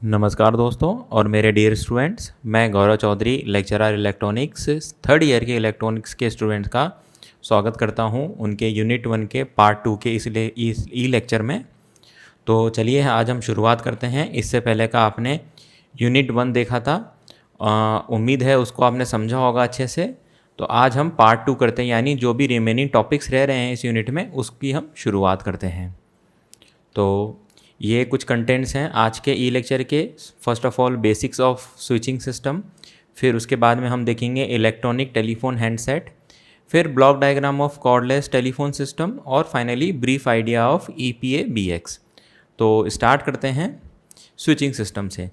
नमस्कार दोस्तों और मेरे डियर स्टूडेंट्स, मैं Gaurav Chaudhary lecturer electronics third year के इलेक्ट्रॉनिक्स के स्टूडेंट्स का स्वागत करता हूं उनके यूनिट 1 के पार्ट 2 के इस ई लेक्चर में। तो चलिए आज हम शुरुआत करते हैं। इससे पहले का आपने यूनिट 1 देखा था, उम्मीद है उसको आपने समझा होगा अच्छे से। तो आज हम पार्ट 2 करते हैं, यानी जो भी रिमेनिंग टॉपिक्स रह रहे हैं इस यूनिट में उसकी हम शुरुआत करते हैं। तो ये कुछ कंटेंट्स हैं आज के ई लेक्चर के। First of all basics of switching system, फिर उसके बाद में हम देखेंगे इलेक्ट्रॉनिक टेलीफोन हैंडसेट, फिर block diagram of cordless telephone system और finally brief idea of EPA-BX। तो स्टार्ट करते हैं स्विचिंग सिस्टम से।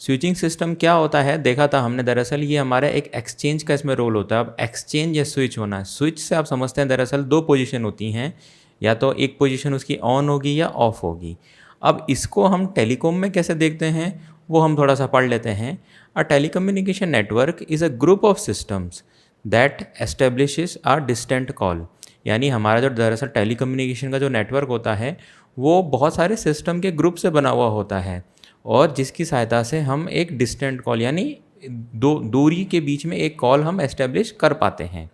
स्विचिंग सिस्टम क्या होता है देखा था हमने। दरअसल ये हमारा एक एक्सचेंज का इसमें रोल होता है। अब एक्सचेंज या स्विच होना है, स्विच से आप समझते हैं दरअसल दो पोजीशन होती हैं, या तो एक पोजीशन उसकी ऑन होगी या ऑफ होगी। अब इसको हम टेलीकॉम में कैसे देखते हैं वो हम थोड़ा सा पढ़ लेते हैं। A telecommunication network is a group of systems that establishes a distant call. यानी हमारा जो दरअसल टेलीकम्युनिकेशन का जो नेटवर्क होता है वो बहुत सारे सिस्टम के ग्रुप से बना हुआ होता है, और जिसकी सहायता से हम एक डिस्टेंट कॉल यानी दूरी के बीच में एक कॉल हम एस्टेब्लिश कर पाते हैं।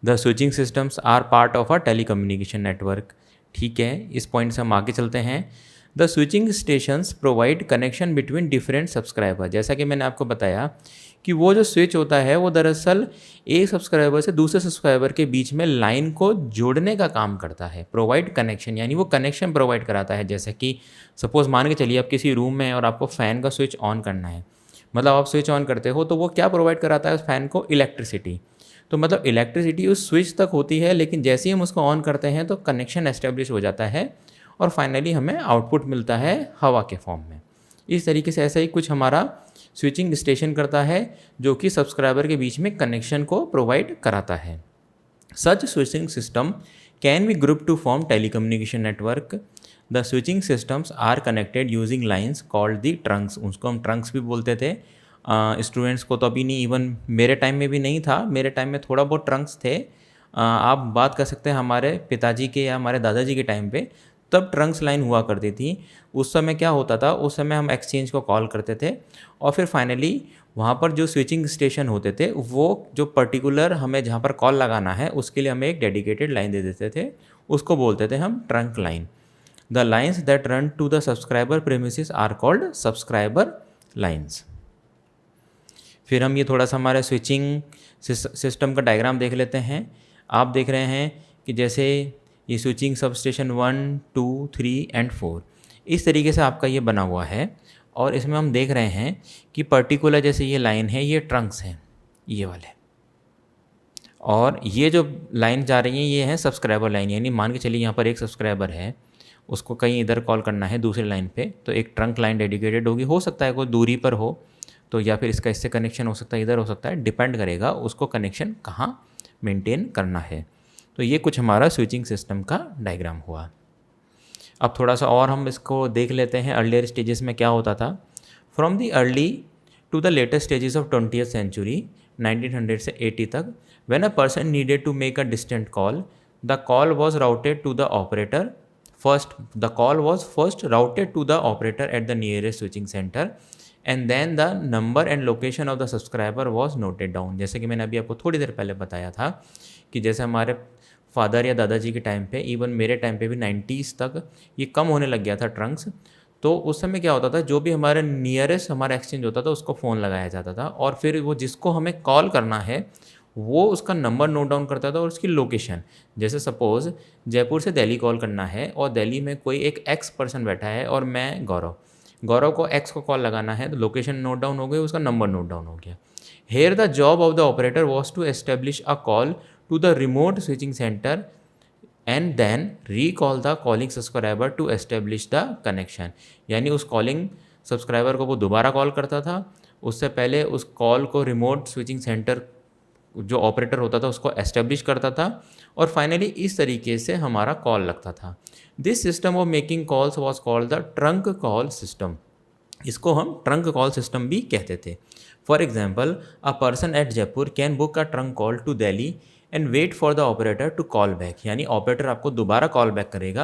The switching systems are part of a telecommunication network. ठीक है, इस पॉइंट से हम आगे चलते हैं। The switching stations provide connection between different subscriber. जैसा कि मैंने आपको बताया कि वो जो स्विच होता है वो दरअसल एक सब्सक्राइबर से दूसरे सब्सक्राइबर के बीच में लाइन को जोड़ने का काम करता है। प्रोवाइड कनेक्शन यानी वो कनेक्शन प्रोवाइड कराता है। जैसे कि सपोज़ मान के चलिए आप किसी रूम में हैं और आपको फ़ैन का स्विच ऑन करना है, मतलब आप स्विच ऑन करते हो तो वो क्या प्रोवाइड कराता है उस फैन को? इलेक्ट्रिसिटी। तो मतलब इलेक्ट्रिसिटी उस स्विच तक होती है, लेकिन जैसे ही हम उसको ऑन करते हैं तो कनेक्शन एस्टेब्लिश हो जाता है और फाइनली हमें आउटपुट मिलता है हवा के फॉर्म में। इस तरीके से ऐसा ही कुछ हमारा स्विचिंग स्टेशन करता है जो कि सब्सक्राइबर के बीच में कनेक्शन को प्रोवाइड कराता है। Such switching system can be group to form telecommunication network. The switching systems are connected using lines called the trunks. उसको हम ट्रंक्स भी बोलते थे। स्टूडेंट्स को तो अभी नहीं, इवन मेरे टाइम में भी नहीं था। मेरे टाइम में थोड़ा बहुत ट्रंक्स थे। आप बात कर सकते हैं हमारे पिताजी के या हमारे दादाजी के टाइम पे, तब ट्रंक्स लाइन हुआ करती थी। उस समय क्या होता था, उस समय हम एक्सचेंज को कॉल करते थे और फिर फाइनली वहाँ पर जो स्विचिंग स्टेशन होते थे वो जो पर्टिकुलर हमें जहाँ पर कॉल लगाना है उसके लिए हमें एक डेडिकेटेड लाइन दे देते थे, उसको बोलते थे हम trunk line. The lines that run to the subscriber premises are called subscriber lines. फिर हम ये थोड़ा सा हमारे स्विचिंग सिस्टम का डायग्राम देख लेते हैं। आप देख रहे हैं कि जैसे ये स्विचिंग सब स्टेशन 1, 2, 3 एंड 4 इस तरीके से आपका ये बना हुआ है। और इसमें हम देख रहे हैं कि पर्टिकुलर जैसे ये लाइन है, ये ट्रंक्स हैं ये वाले, और ये जो लाइन जा रही है ये है सब्सक्राइबर लाइन। यानी मान के चलिए यहाँ पर एक सब्सक्राइबर है, उसको कहीं इधर कॉल करना है दूसरी लाइन पे, तो एक ट्रंक लाइन डेडिकेटेड होगी। हो सकता है कोई दूरी पर हो तो, या फिर इसका इससे कनेक्शन हो सकता है, इधर हो सकता है, डिपेंड करेगा उसको कनेक्शन कहाँ मेंटेन करना है। तो ये कुछ हमारा स्विचिंग सिस्टम का डायग्राम हुआ। अब थोड़ा सा और हम इसको देख लेते हैं अर्लियर स्टेजेस में क्या होता था। From the early to the latest stages of 20th century 1900 से 80 तक, when a person needed to make a distant call, the call was routed to the operator first. The call was first routed to the operator at the nearest switching centre and then the number and location of the subscriber was noted down. जैसे कि मैंने अभी आपको थोड़ी देर पहले बताया था कि जैसे हमारे फादर या दादाजी के टाइम पे, इवन मेरे टाइम पे भी 90s तक ये कम होने लग गया था ट्रंक्स। तो उस समय क्या होता था, जो भी हमारे नियरेस्ट हमारा एक्सचेंज होता था उसको फ़ोन लगाया जाता था, और फिर वो जिसको हमें कॉल करना है वो उसका नंबर नोट डाउन करता था और उसकी लोकेशन। जैसे सपोज़ जयपुर से दिल्ली कॉल करना है और दिल्ली में कोई एक एक्स पर्सन बैठा है और मैं गौरव को एक्स को कॉल लगाना है, तो लोकेशन नोट डाउन हो गई, उसका नंबर नोट डाउन हो गया। Here the job of the operator was to establish a call to the remote switching center and then recall the calling subscriber to establish the connection। यानी उस calling subscriber को वो दोबारा call करता था, उससे पहले उस कॉल को रिमोट स्विचिंग सेंटर जो ऑपरेटर होता था उसको एस्टेब्लिश करता था, और फाइनली इस तरीके से हमारा कॉल लगता था। This system of making calls was called the trunk call system. इसको हम ट्रंक कॉल सिस्टम भी कहते थे। For example, a person at Jaipur can book a trunk call to Delhi and wait for the operator to call back. यानी operator आपको दोबारा call back करेगा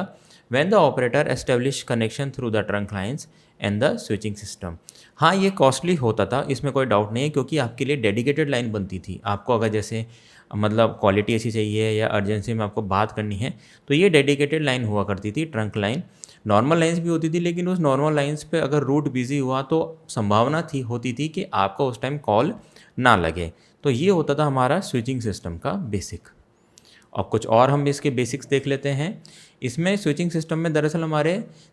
when the operator establish connection through the trunk lines and the switching system. हाँ, ये costly होता था, इसमें कोई डाउट नहीं है, क्योंकि आपके लिए डेडिकेटेड लाइन बनती थी। आपको अगर जैसे मतलब क्वालिटी ऐसी चाहिए या अर्जेंसी में आपको बात करनी है, तो ये डेडिकेटेड लाइन हुआ करती थी, ट्रंक लाइन। नॉर्मल लाइन्स भी होती थी, लेकिन उस नॉर्मल लाइन्स पे अगर रूट बिज़ी हुआ तो संभावना होती थी कि आपका उस टाइम कॉल ना लगे। तो ये होता था हमारा स्विचिंग सिस्टम का बेसिक। अब कुछ और हम इसके बेसिक्स देख लेते हैं। इसमें स्विचिंग सिस्टम में दरअसल हमारे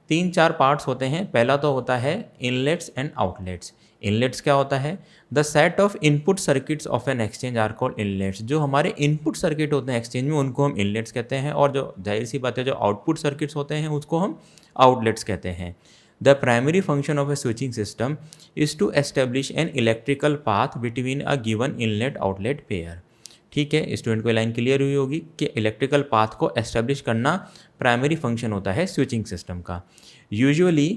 3-4 पार्ट्स होते हैं। पहला तो होता है इनलेट्स एंड आउटलेट्स। इनलेट्स क्या होता है? The set of input circuits of an exchange are called inlets. जो हमारे इनपुट सर्किट होते हैं एक्सचेंज में, उनको हम इनलेट्स कहते हैं, और जो जाहिर सी बात है जो आउटपुट सर्किट्स होते हैं उसको हम आउटलेट्स कहते हैं। The primary function of a switching system is to establish an electrical path between a given inlet outlet pair. ठीक है, स्टूडेंट को लाइन क्लियर हुई होगी कि इलेक्ट्रिकल पाथ को एस्टेब्लिश करना प्राइमरी फंक्शन होता है स्विचिंग सिस्टम का। Usually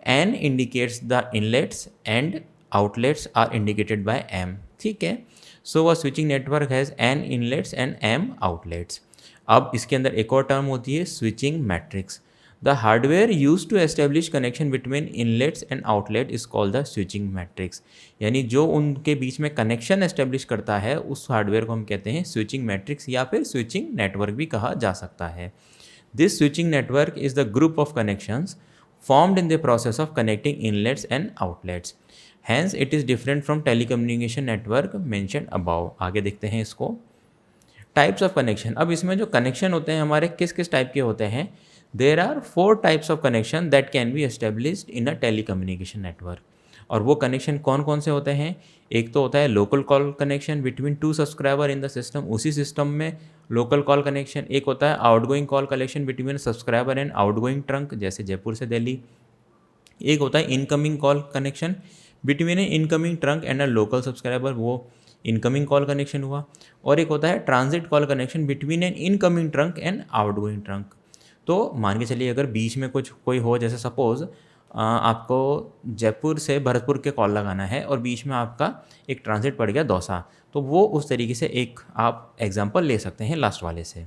N indicates the inlets and outlets are indicated by M. ठीक है, so a switching network has N inlets and M outlets. अब इसके अंदर एक और टर्म होती है switching matrix. The hardware use to establish connection between inlets and outlet is called the switching matrix. यानी जो उनके बीच में कनेक्शन एस्टेब्लिश करता है उस हार्डवेयर को हम कहते हैं स्विचिंग मैट्रिक्स, या फिर स्विचिंग नेटवर्क भी कहा जा सकता है। This switching network is the group of connections formed in the process of connecting inlets and outlets. Hence, it is different from telecommunication network mentioned above. आगे देखते हैं इसको। Types of connection. अब इसमें जो कनेक्शन होते हैं हमारे किस किस टाइप के होते हैं? There are 4 types of connection that can be established in a telecommunication network. और वो कनेक्शन कौन कौन से होते हैं? एक तो होता है local call connection between 2 subscriber in the system, उसी सिस्टम में लोकल कॉल कनेक्शन। एक होता है outgoing call connection between subscriber and outgoing trunk, जैसे जयपुर से दिल्ली। एक होता है incoming call connection between A incoming trunk and a local subscriber, वो इनकमिंग कॉल कनेक्शन हुआ। और एक होता है transit call connection between N incoming trunk and outgoing trunk. तो मान के चलिए अगर बीच में कुछ कोई हो, जैसे सपोज़ आपको जयपुर से भरतपुर के कॉल लगाना है और बीच में आपका एक ट्रांजिट पड़ गया दौसा, तो वो उस तरीके से एक आप एग्जांपल ले सकते हैं लास्ट वाले से।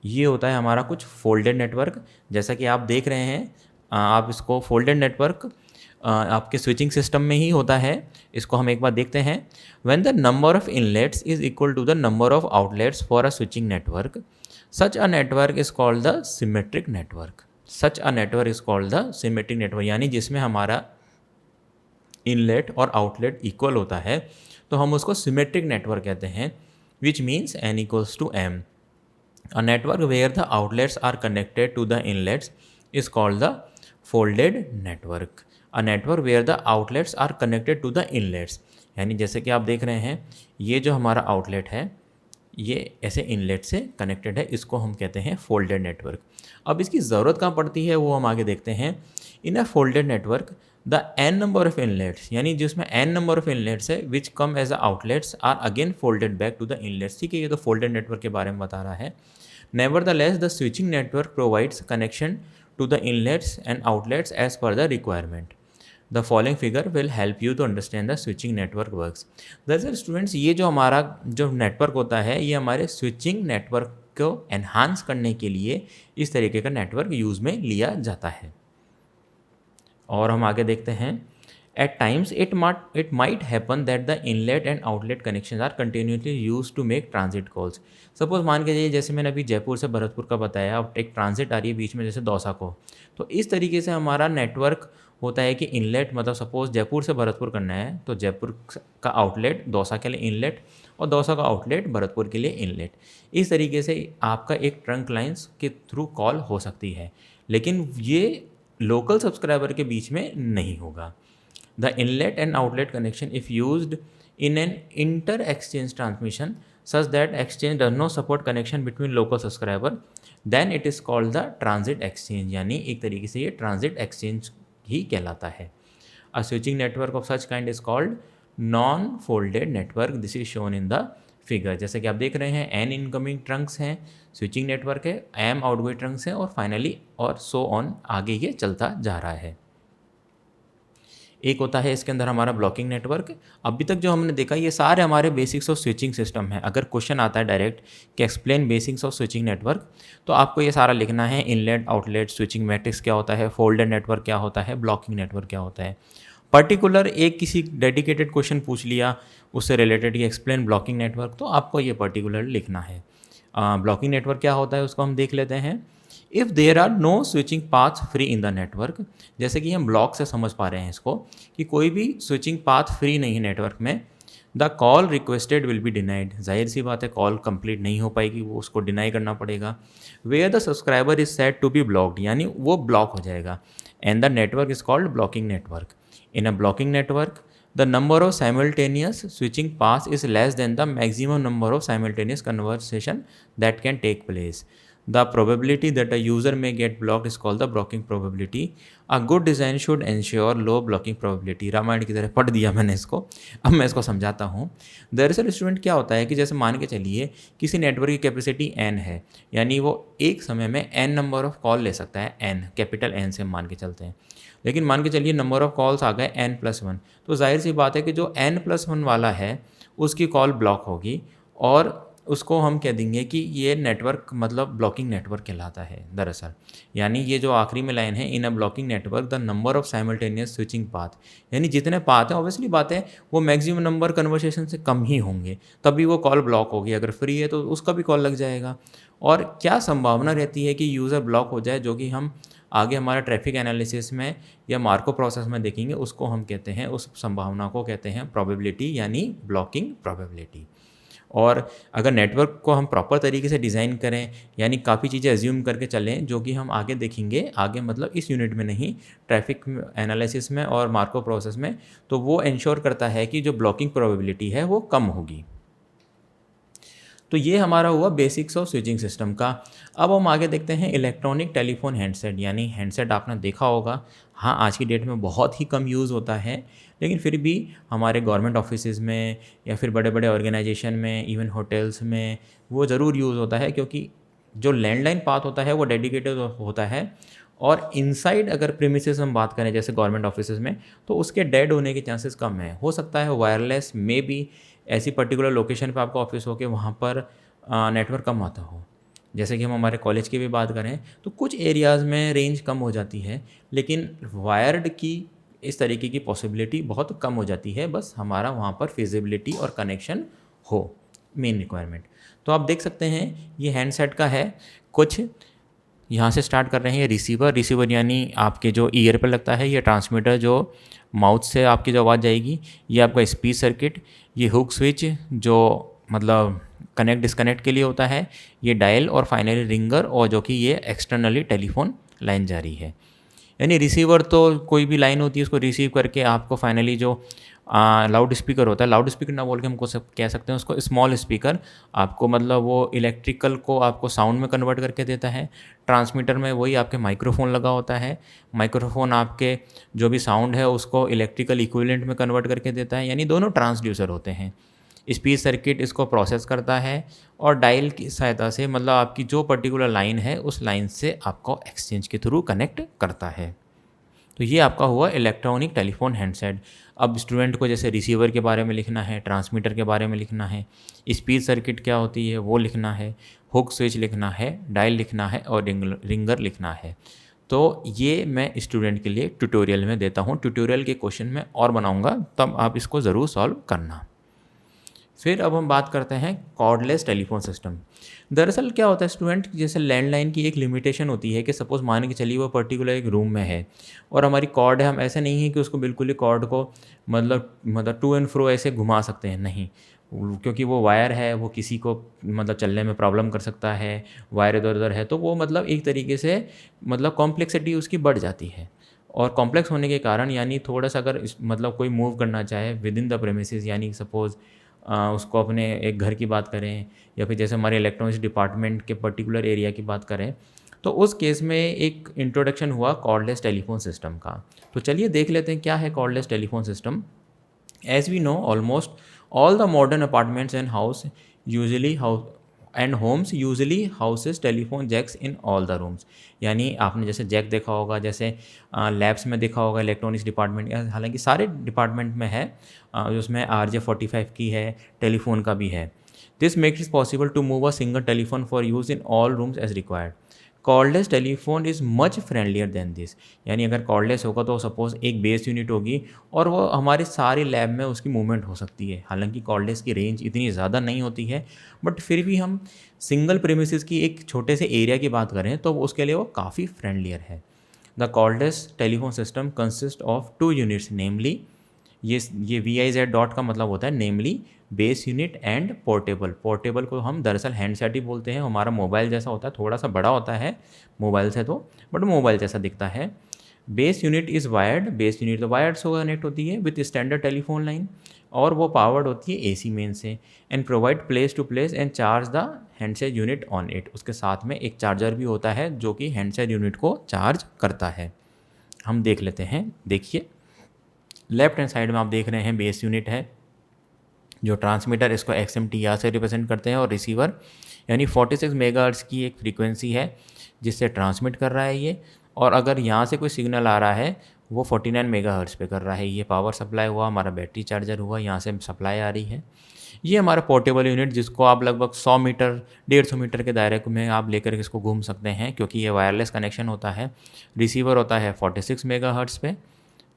ये होता है हमारा कुछ फोल्डेड नेटवर्क। जैसा कि आप देख रहे हैं, आप इसको फोल्डेड नेटवर्क आपके स्विचिंग सिस्टम में ही होता है। इसको हम एक बार देखते हैं। When the number of inlets is equal to the number of outlets for a switching network, such a network is called the symmetric network. Such a network is called the symmetric network, यानी जिसमें हमारा inlet और outlet equal होता है तो हम उसको symmetric network कहते हैं, which means n equals to m। A network where the outlets are connected to the inlets is called the folded network. A network where the outlets are connected to the inlets, यानी जैसे कि आप देख रहे हैं ये जो हमारा आउटलेट है ये ऐसे इनलेट से कनेक्टेड है, इसको हम कहते हैं फोल्डेड नेटवर्क। अब इसकी ज़रूरत कहाँ पड़ती है वो हम आगे देखते हैं। In a folded network the n number of inlets, यानी जिसमें n नंबर ऑफ इनलेट्स है which come as outlets are again folded back to the inlets. ठीक है, ये तो फोल्डेड नेटवर्क के बारे में बता रहा है। Nevertheless, the switching network provides connection to the inlets and outlets as per the requirement. The following figure will help you to understand the switching network works. दरअसल स्टूडेंट्स ये जो हमारा जो नेटवर्क होता है ये हमारे स्विचिंग नेटवर्क को एनहांस करने के लिए इस तरीके का नेटवर्क यूज़ में लिया जाता है। और हम आगे देखते हैं। At times, it might happen that the inlet and outlet connections are continuously used to make transit calls. Suppose मान के चलिए जैसे मैंने अभी जयपुर से भरतपुर का बताया, अब एक ट्रांजिट आ रही है बीच में जैसे दौसा को, तो इस तरीके से हमारा नेटवर्क होता है कि इनलेट मतलब सपोज जयपुर से भरतपुर करना है तो जयपुर का आउटलेट दौसा के लिए इनलेट और दौसा का आउटलेट भरतपुर के लिए इनलेट। इस तरीके से आपका एक ट्रंक लाइन्स के थ्रू कॉल हो सकती है, लेकिन ये लोकल सब्सक्राइबर के बीच में नहीं होगा। The inlet and outlet connection if used in an inter-exchange transmission such that exchange does not support connection between local subscriber, then it is called the transit exchange, यानी एक तरीके से ये transit exchange ही कहलाता है। A switching network of such kind is called non-folded network. This is shown in the figure. जैसे कि आप देख रहे हैं n इनकमिंग ट्रंक्स हैं, स्विचिंग नेटवर्क है, m आउटगोइंग ट्रंक्स हैं और फाइनली और सो ऑन आगे ये चलता जा रहा है। एक होता है इसके अंदर हमारा ब्लॉकिंग नेटवर्क। अभी तक जो हमने देखा ये सारे हमारे बेसिक्स ऑफ स्विचिंग सिस्टम है। अगर क्वेश्चन आता है डायरेक्ट कि explain basics of switching network, तो आपको ये सारा लिखना है। इनलेट, आउटलेट, स्विचिंग मैट्रिक्स क्या होता है, फोल्डेड नेटवर्क क्या होता है, ब्लॉकिंग नेटवर्क क्या होता है। पर्टिकुलर एक किसी डेडिकेटेड क्वेश्चन पूछ लिया उससे रिलेटेड कि एक्सप्लेन ब्लॉकिंग नेटवर्क, तो आपको ये पर्टिकुलर लिखना है। ब्लॉकिंग नेटवर्क क्या होता है उसको हम देख लेते हैं। If there are no switching path free in the network, जैसे कि हम ब्लॉक से समझ पा रहे हैं इसको कि कोई भी स्विचिंग पाथ फ्री नहीं है नेटवर्क में, the call requested will be denied. जाहिर सी बात है कॉल कंप्लीट नहीं हो पाएगी, वो उसको डिनाई करना पड़ेगा। Where the subscriber is set to be blocked, यानी वो ब्लॉक हो जाएगा। And the network is called blocking network. In a blocking network the number of simultaneous switching paths is less than the maximum number of simultaneous conversation that can take place. The probability that a user may get blocked is called the blocking probability. A good design should ensure low blocking probability. Ramayan की तरह पढ़ दिया मैंने इसको, अब मैं इसको समझाता हूँ। दरअसल स्टूडेंट क्या होता है कि जैसे मान के चलिए किसी नेटवर्क की कैपेसिटी n है, यानी वो एक समय में n नंबर ऑफ कॉल ले सकता है, n कैपिटल N से मान के चलते हैं। लेकिन मान के चलिए नंबर ऑफ कॉल्स आ गए n+1, तो जाहिर सी बात है कि जो n+1 वाला है उसकी कॉल ब्लॉक होगी और उसको हम कह देंगे कि ये नेटवर्क मतलब ब्लॉकिंग नेटवर्क कहलाता है दरअसल। यानी ये जो आखिरी में लाइन है, in a blocking network the number of simultaneous switching path, यानी जितने पाथ हैं ऑब्वियसली बात है वो मैक्सिमम नंबर कन्वर्सेशन से कम ही होंगे, तभी वो कॉल ब्लॉक होगी। अगर फ्री है तो उसका भी कॉल लग जाएगा। और क्या संभावना रहती है कि यूज़र ब्लॉक हो जाए, जो कि हम आगे हमारा ट्रैफिक एनालिसिस में या मार्को प्रोसेस में देखेंगे, उसको हम कहते हैं, उस संभावना को कहते हैं प्रोबेबिलिटी, यानी ब्लॉकिंग प्रोबेबिलिटी। और अगर नेटवर्क को हम प्रॉपर तरीके से डिज़ाइन करें, यानी काफ़ी चीज़ें एज्यूम करके चलें, जो कि हम आगे देखेंगे, आगे मतलब इस यूनिट में नहीं, ट्रैफिक एनालिसिस में और मार्को प्रोसेस में, तो वो इंश्योर करता है कि जो ब्लॉकिंग प्रोबेबिलिटी है वो कम होगी। तो ये हमारा हुआ बेसिक्स ऑफ स्विचिंग सिस्टम का। अब हम आगे देखते हैं इलेक्ट्रॉनिक टेलीफोन हैंडसेट, यानी हैंडसेट आपने देखा होगा। हाँ, आज की डेट में बहुत ही कम यूज़ होता है, लेकिन फिर भी हमारे गवर्नमेंट ऑफिसेज़ में या फिर बड़े बड़े ऑर्गेनाइजेशन में, इवन होटल्स में वो ज़रूर यूज़ होता है, क्योंकि जो लैंडलाइन पाथ होता है वो डेडिकेटेड होता है। और इनसाइड अगर प्रीमिसेस हम बात करें जैसे गवर्नमेंट ऑफिसेज़ में, तो उसके डेड होने के चांसेस कम है। हो सकता है वायरलेस में भी ऐसी पर्टिकुलर लोकेशन पे आपका ऑफिस हो कि वहाँ पर नेटवर्क कम आता हो। जैसे कि हम हमारे कॉलेज की भी बात करें तो कुछ एरियाज़ में रेंज कम हो जाती है, लेकिन वायर्ड की इस तरीके की पॉसिबिलिटी बहुत कम हो जाती है। बस हमारा वहाँ पर फिजिबिलिटी और कनेक्शन हो, मेन रिक्वायरमेंट। तो आप देख सकते हैं ये हैंडसेट का है। कुछ यहाँ से स्टार्ट कर रहे हैं रिसीवर यानी आपके जो ईयर पर लगता है, ये ट्रांसमीटर जो माउथ से आपकी जो आवाज़ जाएगी, ये आपका स्पीच सर्किट, ये हुक स्विच जो मतलब कनेक्ट डिस्कनेक्ट के लिए होता है, ये डायल और फाइनली रिंगर, और जो कि ये एक्सटर्नली टेलीफोन लाइन जा रही है। यानी रिसीवर तो कोई भी लाइन होती है उसको रिसीव करके आपको फाइनली जो लाउड स्पीकर होता है, लाउड स्पीकर ना बोल के हमको सब कह सकते हैं उसको स्मॉल स्पीकर, आपको मतलब वो इलेक्ट्रिकल को आपको साउंड में कन्वर्ट करके देता है। ट्रांसमीटर में वही आपके माइक्रोफोन लगा होता है, माइक्रोफोन आपके जो भी साउंड है उसको इलेक्ट्रिकल इक्विवेलेंट में कन्वर्ट करके देता है, यानी दोनों ट्रांसड्यूसर होते हैं। स्पीच सर्किट इसको प्रोसेस करता है और डायल की सहायता से मतलब आपकी जो पर्टिकुलर लाइन है उस लाइन से आपको एक्सचेंज के थ्रू कनेक्ट करता है। तो ये आपका हुआ इलेक्ट्रॉनिक टेलीफोन हैंडसेट। अब स्टूडेंट को जैसे रिसीवर के बारे में लिखना है, ट्रांसमीटर के बारे में लिखना है, स्पीच सर्किट क्या होती है वो लिखना है, हुक स्विच लिखना है, डायल लिखना है और रिंगर लिखना है। तो ये मैं स्टूडेंट के लिए ट्यूटोरियल में देता हूँ। ट्यूटोरियल के क्वेश्चन में और बनाऊँगा, तब आप इसको ज़रूर सॉल्व करना। फिर अब हम बात करते हैं कॉर्डलेस टेलीफोन सिस्टम। दरअसल क्या होता है स्टूडेंट, जैसे लैंडलाइन की एक लिमिटेशन होती है कि सपोज़ मान के चलिए वो पर्टिकुलर एक रूम में है और हमारी कॉर्ड है, हम ऐसे नहीं है कि उसको बिल्कुल ही कॉर्ड को मतलब टू एंड फ्रो ऐसे घुमा सकते हैं, नहीं, क्योंकि वो वायर है, वो किसी को मतलब चलने में प्रॉब्लम कर सकता है, वायर इधर उधर है, तो वो मतलब एक तरीके से मतलब कॉम्प्लेक्सिटी उसकी बढ़ जाती है। और कॉम्प्लेक्स होने के कारण यानी थोड़ा सा अगर मतलब कोई मूव करना चाहे विद इन द प्रेमिसेस, यानी सपोज़ उसको अपने एक घर की बात करें या फिर जैसे हमारे इलेक्ट्रॉनिक्स डिपार्टमेंट के पर्टिकुलर एरिया की बात करें, तो उस केस में एक इंट्रोडक्शन हुआ कॉर्डलेस टेलीफोन सिस्टम का। तो चलिए देख लेते हैं क्या है cordless telephone system. As we know almost all the modern apartments and house usually and homes usually houses telephone jacks in all the rooms. यानी आपने जैसे जैक देखा होगा, जैसे लैब्स में देखा होगा, इलेक्ट्रॉनिक्स डिपार्टमेंट, हालांकि सारे डिपार्टमेंट में है, उसमें RJ45 की है, टेलीफोन का भी है। This makes it possible to move a single telephone for use in all rooms as required. Cordless telephone is much friendlier than this. यानी अगर कॉर्डलेस होगा तो सपोज एक बेस यूनिट होगी और वो हमारे सारे लैब में उसकी मूवमेंट हो सकती है। हालांकि कॉर्डलेस की रेंज इतनी ज़्यादा नहीं होती है, बट फिर भी हम सिंगल प्रेमिसेस की एक छोटे से एरिया की बात करें तो उसके लिए वो काफ़ी फ्रेंडलियर है। The cordless telephone system consist of 2 units, namely ये VIZ डॉट का मतलब होता है namely base unit and portable. Portable को हम दरअसल हैंडसेट ही बोलते हैं, हमारा मोबाइल जैसा होता है, थोड़ा सा बड़ा होता है मोबाइल से तो, बट मोबाइल जैसा दिखता है। Base unit is wired, base unit तो वायर्ड से कनेक्ट होती है विथ स्टैंडर्ड टेलीफोन लाइन, और वो पावर्ड होती है AC मेन से, and provide place to place and charge the handset unit on it. उसके साथ में एक चार्जर भी होता है जो कि हैंडसेट यूनिट को चार्ज करता है। हम देख लेते हैं, देखिए लेफ्ट हैंड साइड में आप देख रहे हैं बेस यूनिट है, जो ट्रांसमीटर इसको XMTR से रिप्रेजेंट करते हैं, और रिसीवर यानी 46 मेगाहर्ट्ज़ की एक फ्रीक्वेंसी है जिससे ट्रांसमिट कर रहा है ये। और अगर यहाँ से कोई सिग्नल आ रहा है वो 49 मेगाहर्ट्ज़ पे कर रहा है। ये पावर सप्लाई हुआ, हमारा बैटरी चार्जर हुआ, यहाँ से सप्लाई आ रही है। ये हमारा पोर्टेबल यूनिट जिसको आप लगभग 100 मीटर 150 मीटर के दायरे में आप लेकर के इसको घूम सकते हैं, क्योंकि ये वायरलेस कनेक्शन होता है। रिसीवर होता है 46 मेगाहर्ट्ज़ पे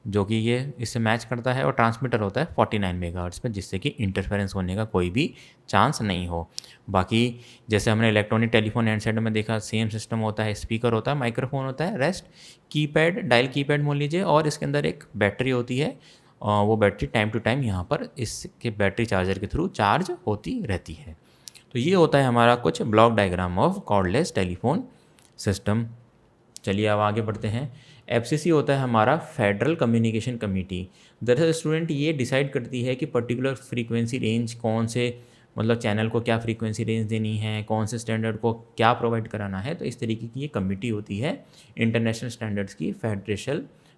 जो कि ये इससे मैच करता है, और ट्रांसमीटर होता है 49 मेगाहर्ट्ज़ पे, जिससे कि इंटरफेरेंस होने का कोई भी चांस नहीं हो। बाकी जैसे हमने इलेक्ट्रॉनिक टेलीफोन हैंडसेट में देखा, सेम सिस्टम होता है, स्पीकर होता है, माइक्रोफोन होता है, रेस्ट कीपैड, डायल कीपैड मान लीजिए, और इसके अंदर एक बैटरी होती है। वो बैटरी टाइम टू टाइम यहाँ पर इसके बैटरी चार्जर के थ्रू चार्ज होती रहती है। तो ये होता है हमारा कुछ block diagram of cordless telephone system. चलिए अब आगे बढ़ते हैं। FCC होता है हमारा फेडरल कम्युनिकेशन कमेटी। दरअसल स्टूडेंट ये डिसाइड करती है कि पर्टिकुलर फ्रीक्वेंसी रेंज कौन से, मतलब चैनल को क्या फ्रीक्वेंसी रेंज देनी है, कौन से स्टैंडर्ड को क्या प्रोवाइड कराना है। तो इस तरीके की ये कमेटी होती है इंटरनेशनल स्टैंडर्ड्स की,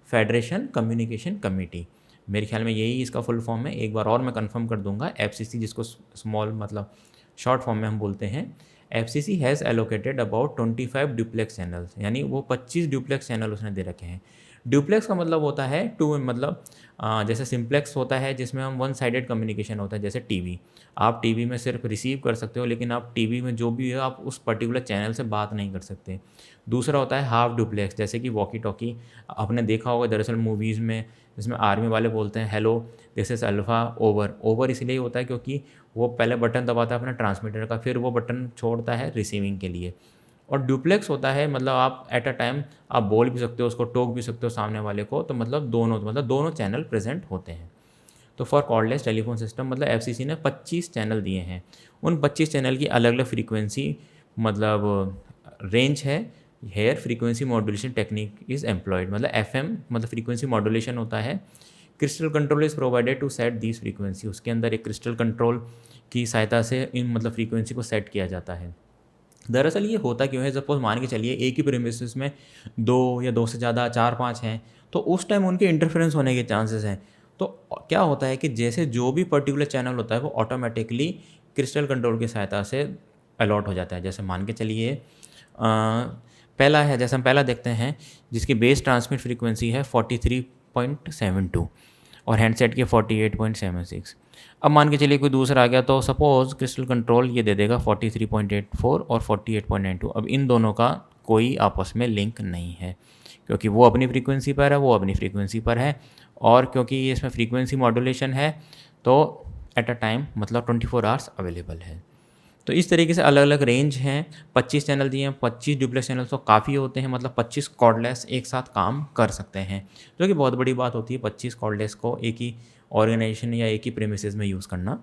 फेडरेशन कम्युनिकेशन कमेटी। मेरे ख्याल में यही इसका फुल फॉर्म है, एक बार और मैं कंफर्म कर दूंगा। FCC जिसको स्मॉल मतलब शॉर्ट फॉर्म में हम बोलते हैं। FCC has allocated about 25 duplex channels, यानी वो 25 ड्यूप्लेक्स चैनल उसने दे रखे हैं। ड्यूप्लेक्स का मतलब होता है टू, मतलब जैसे सिंप्लेक्स होता है जिसमें हम वन साइडेड कम्युनिकेशन होता है, जैसे टीवी। आप टीवी में सिर्फ रिसीव कर सकते हो, लेकिन आप टीवी में जो भी है आप उस पर्टिकुलर चैनल से बात नहीं कर सकते। दूसरा होता है हाफ ड्यूप्लेक्स, जैसे कि वॉकी टॉकी आपने देखा होगा दरअसल मूवीज़ में, जिसमें आर्मी वाले बोलते हैं hello this is alpha over. Over इसलिए होता है क्योंकि वो पहले बटन दबाता है अपने ट्रांसमीटर का, फिर वो बटन छोड़ता है रिसीविंग के लिए। और ड्यूप्लेक्स होता है मतलब आप एट अ टाइम आप बोल भी सकते हो, उसको टोक भी सकते हो सामने वाले को, तो मतलब दोनों चैनल प्रेजेंट होते हैं। तो फॉर कॉर्डलेस टेलीफोन सिस्टम मतलब FCC ने 25 चैनल दिए हैं। उन 25 चैनल की अलग अलग फ्रीक्वेंसी मतलब रेंज है। Here frequency modulation technique is employed, मतलब FM मतलब फ्रीक्वेंसी मॉड्यूलेशन होता है। Crystal control is provided to set these frequency. उसके अंदर एक क्रिस्टल कंट्रोल की सहायता से इन मतलब फ्रीक्वेंसी को सेट किया जाता है। दरअसल ये होता क्यों है, सपोज मान के चलिए एक ही प्रीमिसेस में 2 या 2 से ज़्यादा 4-5 हैं, तो उस टाइम उनके इंटरफेरेंस होने के चांसेस हैं। तो क्या होता है कि जैसे जो भी पर्टिकुलर चैनल होता है वो ऑटोमेटिकली क्रिस्टल कंट्रोल की सहायता से अलॉट हो जाता है। जैसे मान के चलिए पहला है, जैसे हम पहला देखते हैं जिसकी बेस ट्रांसमिट फ्रीक्वेंसी है 43.72 और हैंडसेट की 48.76। अब मान के चलिए कोई दूसरा आ गया, तो सपोज़ क्रिस्टल कंट्रोल ये दे देगा 43.84 और 48.92। अब इन दोनों का कोई आपस में लिंक नहीं है, क्योंकि वो अपनी फ्रीक्वेंसी पर है, वो अपनी फ्रीक्वेंसी पर है, और क्योंकि इसमें फ्रीक्वेंसी मॉड्यूलेशन है तो एट अ टाइम मतलब 24 आवर्स अवेलेबल है। तो इस तरीके से अलग अलग रेंज हैं। 25 चैनल दिए हैं, 25 डुप्लेक्स चैनल तो काफ़ी होते हैं, मतलब 25 कॉर्डलेस एक साथ काम कर सकते हैं, जो कि बहुत बड़ी बात होती है 25 कॉर्डलेस को एक ही ऑर्गेनाइजेशन या एक ही प्रेमिसेस में यूज़ करना।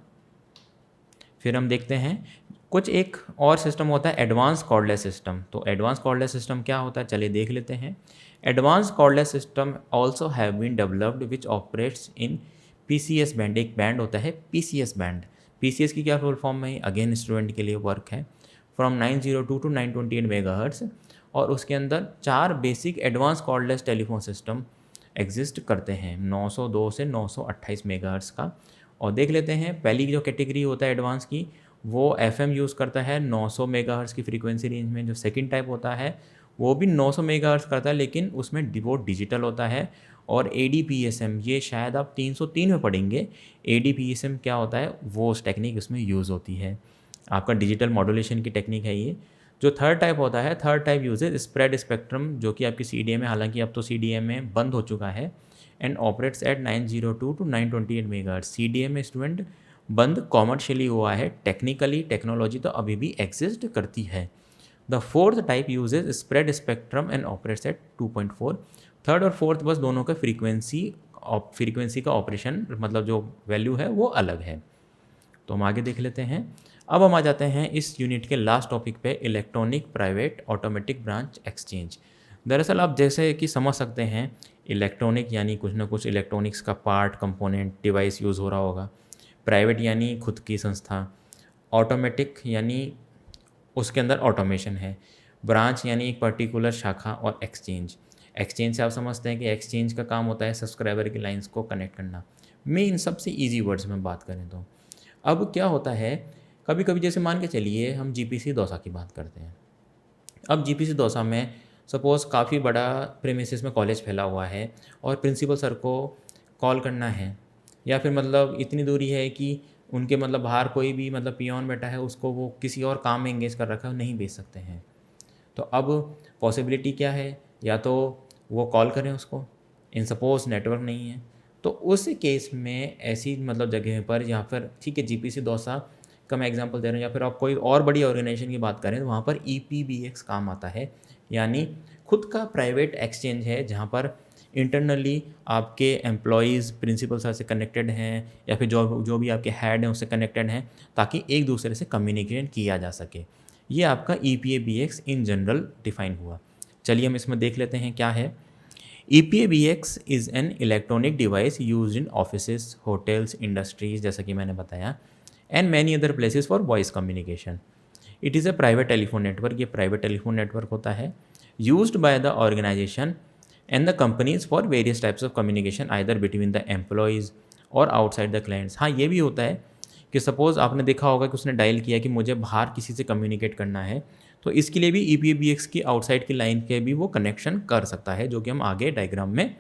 फिर हम देखते हैं कुछ एक और सिस्टम होता है एडवांस कॉर्डलेस सिस्टम। तो एडवांस कॉर्डलेस सिस्टम क्या होता है, चलिए देख लेते हैं। Advance cordless system also have been developed which operates in PCS बैंड। एक बैंड होता है PCS बैंड। PCS की क्या फुल फॉर्म में अगेन स्टूडेंट के लिए वर्क है, फ्रॉम 902 टू 928 मेगाहर्ट्ज़, और उसके अंदर 4 basic advance cordless telephone system exist करते हैं, 902 से 928 मेगाहर्ट्ज़ का। और देख लेते हैं पहली जो कैटेगरी होता है एडवांस की, वो एफएम यूज़ करता है 900 मेगाहर्ट्ज़ की फ्रीक्वेंसी रेंज में। जो सेकंड टाइप होता है वो भी 900 मेगाहर्ट्ज़ करता है, लेकिन उसमें वो डिजिटल होता है। और एडीपीएसएम, ये शायद आप 303 में पढ़ेंगे। एडीपीएसएम क्या होता है, वो उस टेक्निक उसमें यूज़ होती है। आपका डिजिटल मॉड्यूलेशन की टेक्निक है ये। जो थर्ड टाइप होता है, third type uses spread spectrum, जो कि आपकी सीडीएम है, हालांकि अब तो सीडीएम में बंद हो चुका है। And operates at 902 to 928 megahertz. CDM में स्टूडेंट बंद कॉमर्शियली हुआ है, टेक्निकली टेक्नोलॉजी तो अभी भी एग्जिस्ट करती है। The fourth type uses spread spectrum and operates at 2.4। Third और फोर्थ बस दोनों का फ्रीक्वेंसी का ऑपरेशन, मतलब जो वैल्यू है वो अलग है। तो हम आगे देख लेते हैं। अब हम आ जाते हैं इस यूनिट के लास्ट टॉपिक पे, electronic private automatic branch exchange. दरअसल आप जैसे कि समझ सकते हैं, इलेक्ट्रॉनिक यानी कुछ ना कुछ इलेक्ट्रॉनिक्स का पार्ट, कंपोनेंट, डिवाइस यूज़ हो रहा होगा। प्राइवेट यानी खुद की संस्था। ऑटोमेटिक यानी उसके अंदर ऑटोमेशन है। ब्रांच यानी एक पर्टिकुलर शाखा। और एक्सचेंज से आप समझते हैं कि एक्सचेंज का काम होता है सब्सक्राइबर की लाइंस को कनेक्ट करना। मेन सबसे ईजी वर्ड्स में बात करें तो अब क्या होता है, कभी कभी जैसे मान के चलिए हम जीपीसी दौसा की बात करते हैं। अब जीपीसी दौसा में सपोज़ काफ़ी बड़ा प्रेमिसेस में कॉलेज फैला हुआ है और प्रिंसिपल सर को कॉल करना है, या फिर मतलब इतनी दूरी है कि उनके मतलब बाहर कोई भी मतलब पियोन बैठा है, उसको वो किसी और काम में एंगेज कर रखा है, नहीं भेज सकते हैं। तो अब पॉसिबिलिटी क्या है, या तो वो कॉल करें उसको, इन सपोज नेटवर्क नहीं है, तो उस केस में ऐसी मतलब जगह पर, या फिर ठीक है जीपीसी दौसा का मैं एग्जांपल दे रहा हूँ, या फिर आप कोई और बड़ी ऑर्गेनाइजेशन की बात करें तो वहाँ पर ईपीबीएक्स काम आता है। यानी खुद का प्राइवेट एक्सचेंज है, जहाँ पर इंटरनली आपके एम्प्लॉयज़ प्रिंसिपल सर से कनेक्टेड हैं, या फिर जो भी आपके हेड हैं उससे कनेक्टेड हैं, ताकि एक दूसरे से कम्युनिकेशन किया जा सके। ये आपका ईपीएबीएक्स इन जनरल डिफाइन हुआ। चलिए हम इसमें देख लेते हैं क्या है। EPABX is an electronic device use in offices, hotels, industries, जैसा कि मैंने बताया, and many other places for voice communication. It is a private telephone network. ये प्राइवेट टेलीफोन नेटवर्क होता है, used by the organisation and the companies for various types of communication either between the employees और outside the clients. हाँ, ये भी होता है कि सपोज़ आपने देखा होगा कि उसने डायल किया कि मुझे बाहर किसी से कम्युनिकेट करना है, तो इसके लिए भी EPABX की आउटसाइड की लाइन के भी वो कनेक्शन कर सकता है, जो कि हम आगे डायग्राम में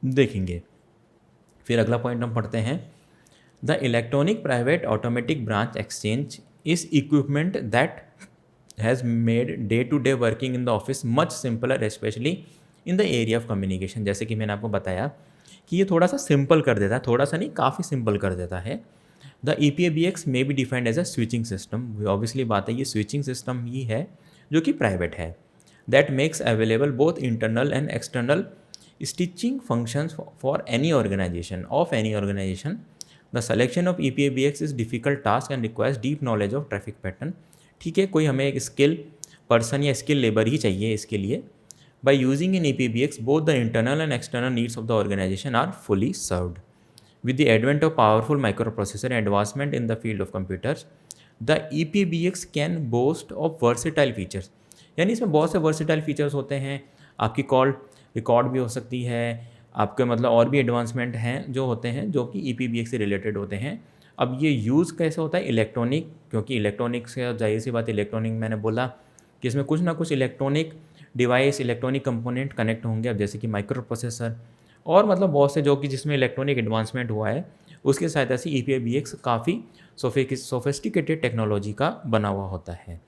देखेंगे। फिर अगला पॉइंट हम पढ़ते हैं। The electronic private automatic branch exchange is equipment that has made day to day working in the office much simpler, specially in the area of communication. जैसे कि मैंने आपको बताया कि ये थोड़ा सा सिंपल कर देता है, थोड़ा सा नहीं, काफ़ी सिंपल कर देता है। The EPABX may be defined as a switching system. Obviously बात है, ये स्विचिंग सिस्टम ही है जो कि प्राइवेट है। That makes available both internal and external stitching functions for any organisation the selection of EPABX is difficult task and requires deep knowledge of traffic pattern. ठीक है, कोई हमें एक स्किल पर्सन या स्किल लेबर ही चाहिए इसके लिए। By using in EPABX both the internal and external needs of the organisation are fully served. With the advent of powerful microprocessor and advancement in the field of computers, the EPABX can boast of versatile features। यानी इसमें बहुत से versatile features होते हैं। आपकी call record भी हो सकती है, आपके मतलब और भी एडवांसमेंट हैं जो होते हैं, जो कि EPABX से रिलेटेड होते हैं। अब ये यूज़ कैसे होता है, इलेक्ट्रॉनिक, क्योंकि इलेक्ट्रॉनिक से जाहिर सी बात, इलेक्ट्रॉनिक मैंने बोला कि इसमें कुछ ना कुछ electronic device, electronic component connect होंगे। अब जैसे कि माइक्रो प्रोसेसर और मतलब बहुत से जो कि जिसमें इलेक्ट्रॉनिक एडवांसमेंट हुआ है, उसकी सहायता से EPABX काफ़ी सोफिस्टिकेटेड टेक्नोलॉजी का बना हुआ होता है।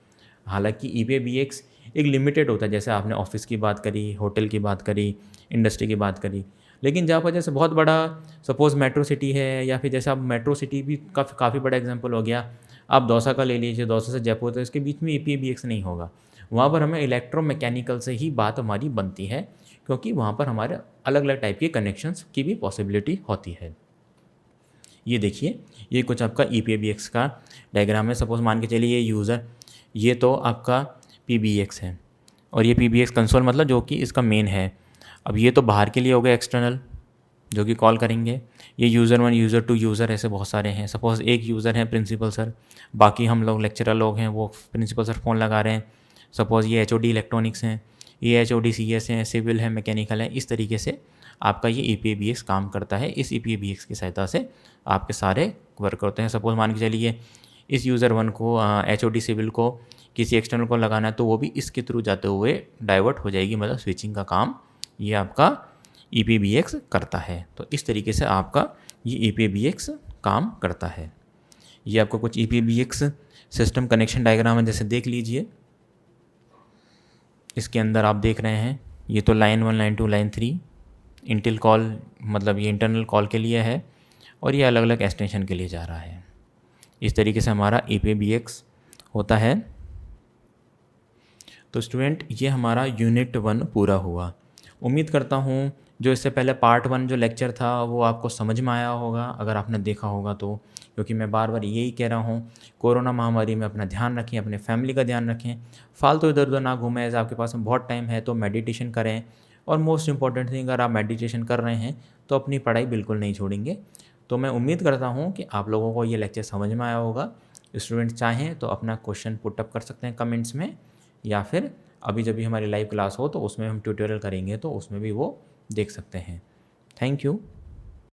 हालांकि EPABX एक लिमिटेड होता है, जैसे आपने ऑफिस की बात करी, होटल की बात करी, इंडस्ट्री की बात करी। लेकिन जहाँ पर जैसे बहुत बड़ा सपोज़ मेट्रो सिटी है, या फिर जैसे आप मेट्रो सिटी भी काफ़ी बड़ा एग्जाम्पल हो गया, आप दौसा का ले लीजिए, दौसा से जयपुर, तो इसके बीच में EPABX नहीं होगा। वहाँ पर हमें इलेक्ट्रोमैकेनिकल से ही बात हमारी बनती है, क्योंकि वहाँ पर हमारे अलग अलग टाइप के कनेक्शंस की भी पॉसिबिलिटी होती है। ये देखिए, ये कुछ आपका EPABX का डायग्राम है। सपोज मान के चलिए ये यूज़र, ये तो आपका PBX है, और ये PBX कंसोल मतलब जो कि इसका मेन है। अब ये तो बाहर के लिए हो गया एक्सटर्नल, जो कि कॉल करेंगे। ये यूज़र 1, यूज़र 2, यूज़र ऐसे बहुत सारे हैं। सपोज़ एक यूज़र है प्रिंसिपल सर, बाकी हम लोग लेक्चरर लोग हैं, वो प्रिंसिपल सर फ़ोन लगा रहे हैं। सपोज़ ये HOD इलेक्ट्रॉनिक्स हैं, ये HOD CS हैं, सिविल है, मैकेनिकल है। इस तरीके से आपका ये EPABX काम करता है। इस EPABX की सहायता से आपके सारे वर्क होते हैं। सपोज़ मान के चलिए इस यूज़र 1 को HOD सिविल को किसी एक्सटर्नल को लगाना है तो वो भी इसके थ्रू जाते हुए डाइवर्ट हो जाएगी, मतलब स्विचिंग का काम ये आपका EPBX करता है। तो इस तरीके से आपका ये EPBX काम करता है। ये आपको कुछ EPBX सिस्टम कनेक्शन डायग्राम है, जैसे देख लीजिए। इसके अंदर आप देख रहे हैं ये तो लाइन 1, लाइन 2, लाइन 3 इंटिल कॉल, मतलब ये इंटरनल कॉल के लिए है, और ये अलग अलग एक्सटेंशन के लिए जा रहा है। इस तरीके से हमारा EPBX होता है। तो स्टूडेंट ये हमारा यूनिट 1 पूरा हुआ। उम्मीद करता हूँ जो इससे पहले पार्ट 1 जो लेक्चर था वो आपको समझ में आया होगा, अगर आपने देखा होगा तो, क्योंकि मैं बार बार यही कह रहा हूँ, कोरोना महामारी में अपना ध्यान रखें, अपने फैमिली का ध्यान रखें, फालतू इधर उधर ना घूमें। एज आपके पास में बहुत टाइम है तो मेडिटेशन करें, और मोस्ट इंपॉर्टेंट थिंग, अगर आप मेडिटेशन कर रहे हैं तो अपनी पढ़ाई बिल्कुल नहीं छोड़ेंगे। तो मैं उम्मीद करता हूँ कि आप लोगों को ये लेक्चर समझ में आया होगा। स्टूडेंट्स चाहें तो अपना क्वेश्चन पुटअप कर सकते हैं कमेंट्स में, या फिर अभी जब भी हमारी लाइव क्लास हो तो उसमें हम ट्यूटोरियल करेंगे तो उसमें भी वो देख सकते हैं। Thank you.